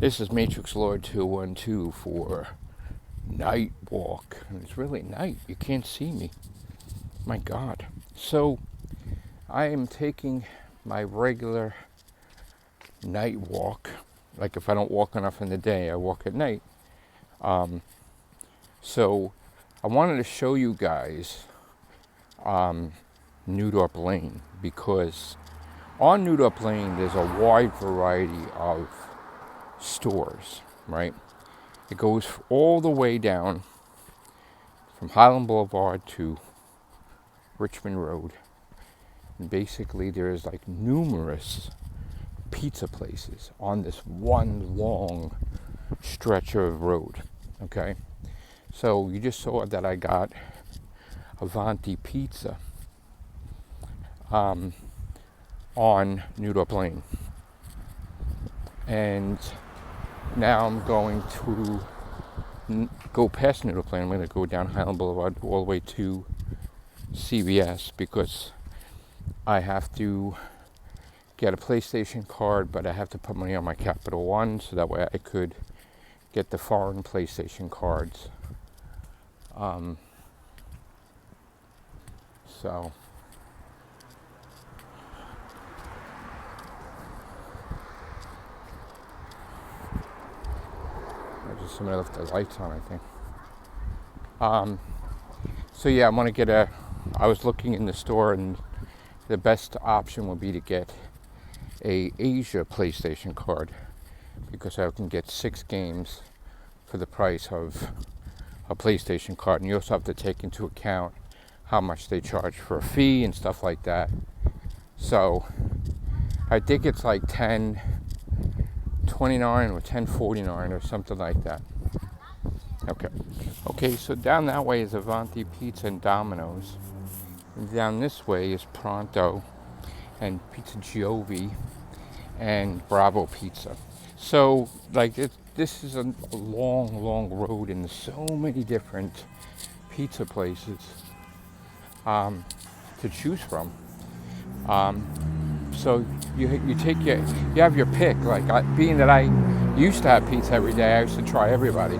This is Matrix Lord 212 for Night Walk. And it's really night. You can't see me. My God. So, I am taking my regular night walk. Like if I don't walk enough in the day, I walk at night. So, I wanted to show you guys Newdorp Lane, because on Newdorp Lane there's a wide variety of stores, right? It goes all the way down from Highland Boulevard to Richmond Road. And basically there's like numerous pizza places on this one long stretch of road, okay? So you just saw that I got Avanti Pizza on Newdorp Lane. And now I'm going to go past Newdorp Lane. I'm going to go down Highland Boulevard all the way to CVS because I have to get a PlayStation card, but I have to put money on my Capital One so that way I could get the foreign PlayStation cards. So somebody left the lights on, I think. So yeah, I want to get I was looking in the store and the best option would be to get a Asia PlayStation card because I can get 6 games for the price of a PlayStation card. And you also have to take into account how much they charge for a fee and stuff like that. So I think it's like $10.29 or $10.49 or something like that. Okay, so down that way is Avanti Pizza and Domino's. And down this way is Pronto and Pizza Giovi and Bravo Pizza. So, like, this is a long road and there's so many different pizza places to choose from. So you have your pick. Like, being that I used to have pizza every day, I used to try everybody.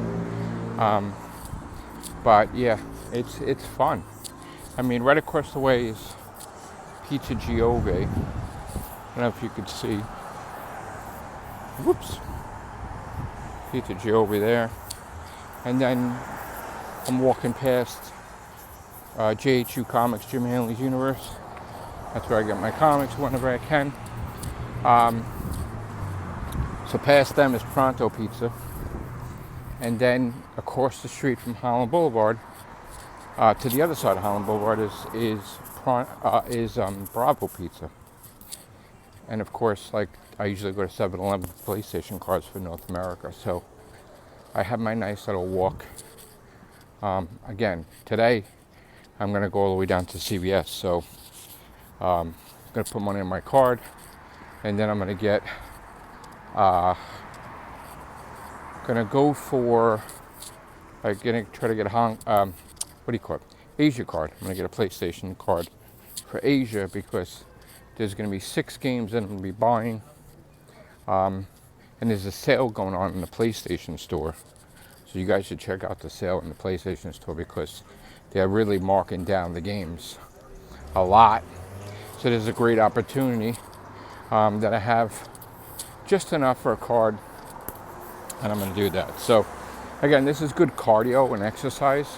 But yeah, it's fun. I mean, right across the way is Pizza Giovi. I don't know if you could see. Whoops. Pizza Giovi there. And then I'm walking past JHU Comics, Jim Hanley's Universe. That's where I get my comics whenever I can. So past them is Pronto Pizza. And then across the street from Highland Boulevard, to the other side of Highland Boulevard is Bravo Pizza. And of course, like, I usually go to 7-Eleven for PlayStation cards for North America. So I have my nice little walk. Again, today I'm going to go all the way down to CVS. So I'm going to put money on my card. And then I'm going to get... gonna go for try to get a Asia card. I'm gonna get a PlayStation card for Asia because there's gonna be 6 games that I'm gonna be buying, and there's a sale going on in the PlayStation store, so you guys should check out the sale in the PlayStation store because they're really marking down the games a lot. So there's a great opportunity that I have just enough for a card. And I'm going to do that. So, again, this is good cardio and exercise.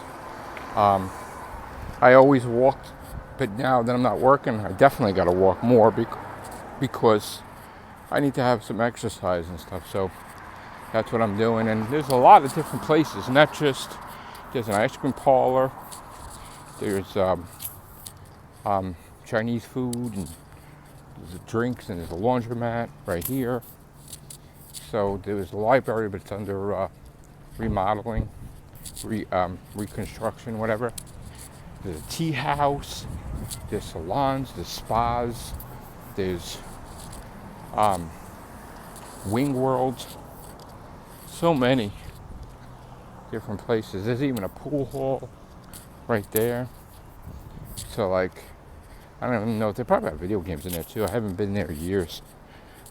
I always walked, but now that I'm not working, I definitely got to walk more because I need to have some exercise and stuff. So, that's what I'm doing. And there's a lot of different places, not just, there's an ice cream parlor, there's Chinese food, and there's drinks, and there's a laundromat right here. So there's a library, but it's under remodeling, reconstruction, whatever. There's a tea house, there's salons, there's spas, there's wing worlds. So many different places. There's even a pool hall right there. So, like, I don't even know if they probably have video games in there too. I haven't been there in years.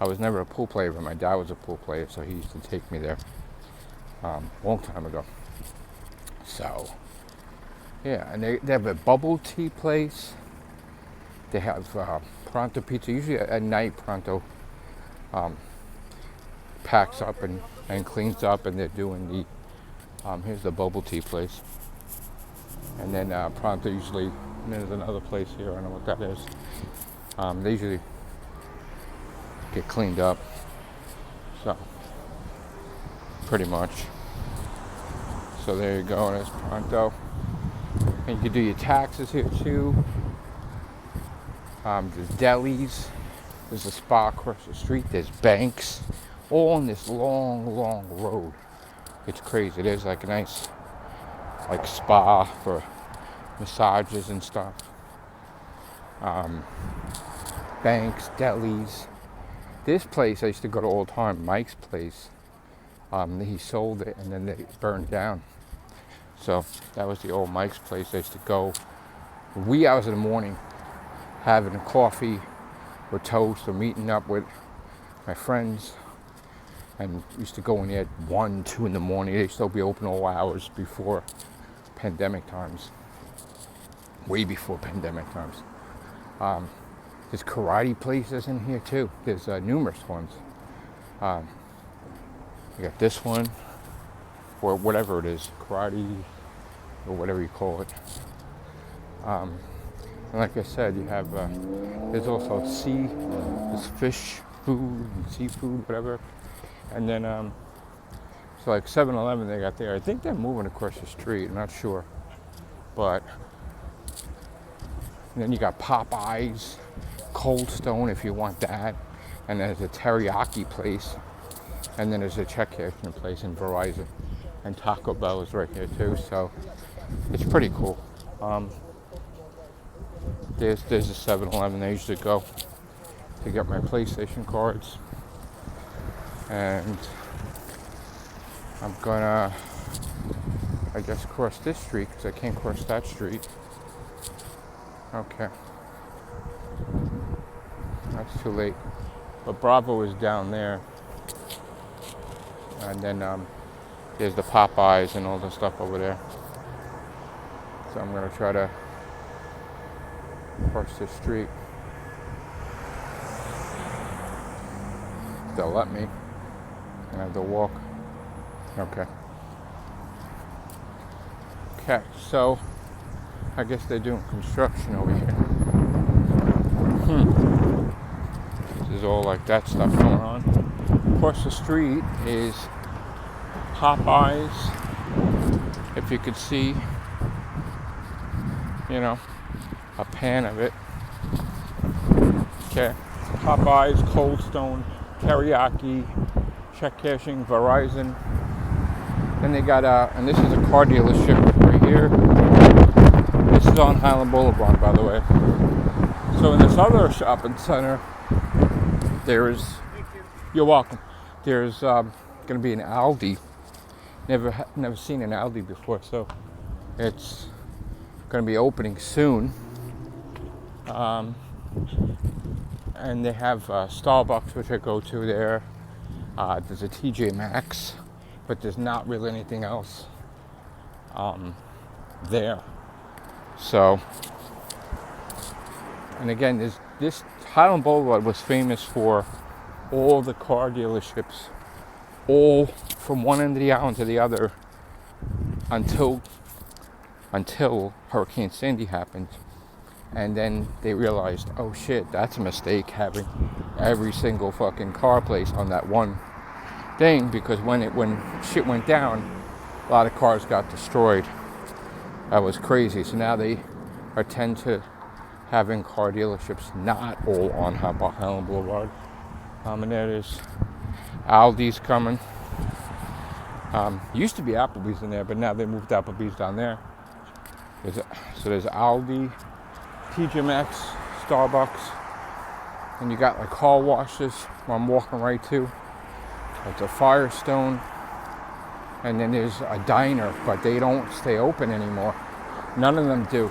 I was never a pool player, but my dad was a pool player, so he used to take me there a long time ago. So, yeah, and they have a bubble tea place. They have Pronto Pizza. Usually at night, Pronto packs up and cleans up, and they're doing the, here's the bubble tea place. And then Pronto usually, and there's another place here, I don't know what that is. They usually get cleaned up. So, pretty much. So there you go, there's Pronto. And you can do your taxes here too. There's delis. There's a spa across the street. There's banks. All on this long, long road. It's crazy. There's like a nice spa for massages and stuff. Banks, delis. This place I used to go to all the time, Mike's place. He sold it and then they burned down. So that was the old Mike's place. I used to go wee hours in the morning, having a coffee or toast or meeting up with my friends, and used to go in there at 1, 2 in the morning. They still be open all hours before pandemic times, way before pandemic times. There's karate places in here too. There's numerous ones. You got this one, or whatever it is, karate, or whatever you call it. And like I said, you have, there's also there's fish food, and seafood, whatever. And then, so like 7-Eleven they got there. I think they're moving across the street, I'm not sure. But, and then you got Popeyes, Cold Stone if you want that. And there's a teriyaki place. And then there's a check cashing place in Verizon. And Taco Bell is right here too, so it's pretty cool. There's a 7-Eleven I used to go to get my PlayStation cards. And I'm gonna, I guess, cross this street because I can't cross that street. Okay. That's too late. But Bravo is down there. And then there's the Popeyes and all the stuff over there. So I'm gonna try to cross this street. They'll let me. I have to walk. Okay. Okay, so I guess they're doing construction over here. This is all like that stuff going on. Across the street is Popeyes. If you could see, you know, a pan of it. Okay. Popeyes, Cold Stone, teriyaki, check cashing, Verizon. Then they got and this is a car dealership right here. This is on Highland Boulevard, by the way. So in this other shopping center, there's, you're welcome. There's going to be an Aldi. Never seen an Aldi before, so it's going to be opening soon. And they have Starbucks, which I go to there. There's a TJ Maxx, but there's not really anything else there. So, and again, this Highland Boulevard was famous for all the car dealerships, all from one end of the island to the other, until Hurricane Sandy happened. And then they realized, oh shit, that's a mistake having every single fucking car place on that one thing, because when shit went down, a lot of cars got destroyed. That was crazy. So now they tend to having car dealerships not all on Highland Boulevard. And there is Aldi's coming. Used to be Applebee's in there, but now they moved Applebee's down there. So there's Aldi, TJ Maxx, Starbucks, and you got like car washes where I'm walking right to. It's a Firestone, and then there's a diner, but they don't stay open anymore. None of them do.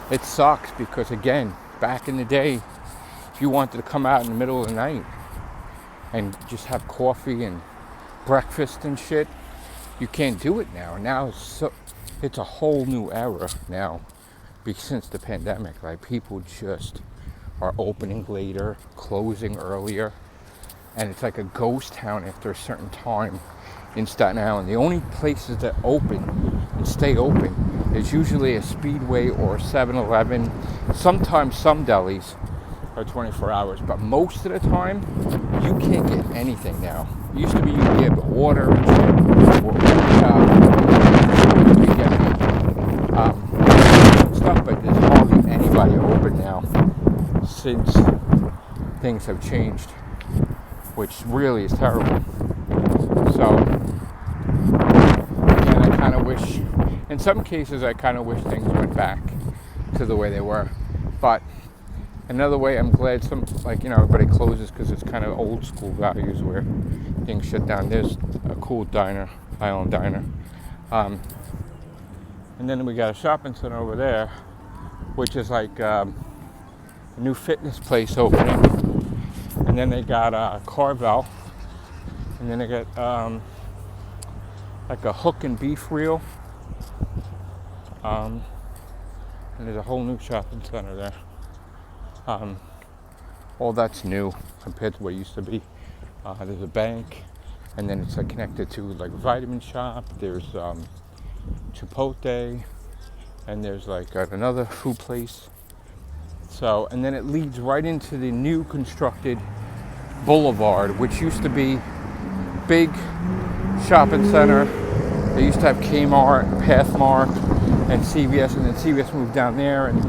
It sucks because, again, back in the day, if you wanted to come out in the middle of the night and just have coffee and breakfast and shit, you can't do it now. Now it's a whole new era now, because since the pandemic, like people just are opening later, closing earlier, and it's like a ghost town after a certain time in Staten Island. The only places that open and stay open is usually a Speedway or a 7-Eleven. Sometimes some delis are 24 hours, but most of the time, you can't get anything now. It used to be you'd be able to order and shit, or you get stuff, but there's hardly anybody open now since things have changed, which really is terrible. So, and I kind of wish, in some cases, I kind of wish things went back to the way they were. But another way, I'm glad everybody closes because it's kind of old school values where things shut down. There's a cool diner, Island Diner. And then we got a shopping center over there, which is like a new fitness place opening. And then they got Carvel. And then they got like a hook and beef reel. And there's a whole new shopping center there. All that's new compared to what it used to be. There's a bank, and then it's like connected to like a vitamin shop. There's Chipotle, and there's like another food place. So, and then it leads right into the new constructed Boulevard, which used to be big shopping center. They used to have Kmart, Pathmark, and CVS, and then CVS moved down there, and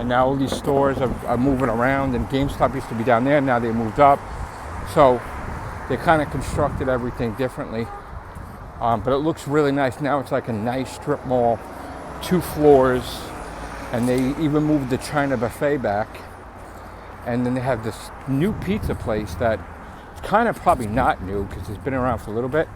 now all these stores are moving around, and GameStop used to be down there, now they moved up. So they kind of constructed everything differently, but it looks really nice. Now it's like a nice strip mall, 2 floors, and they even moved the China buffet back. And then they have this new pizza place that it's kind of probably not new because it's been around for a little bit,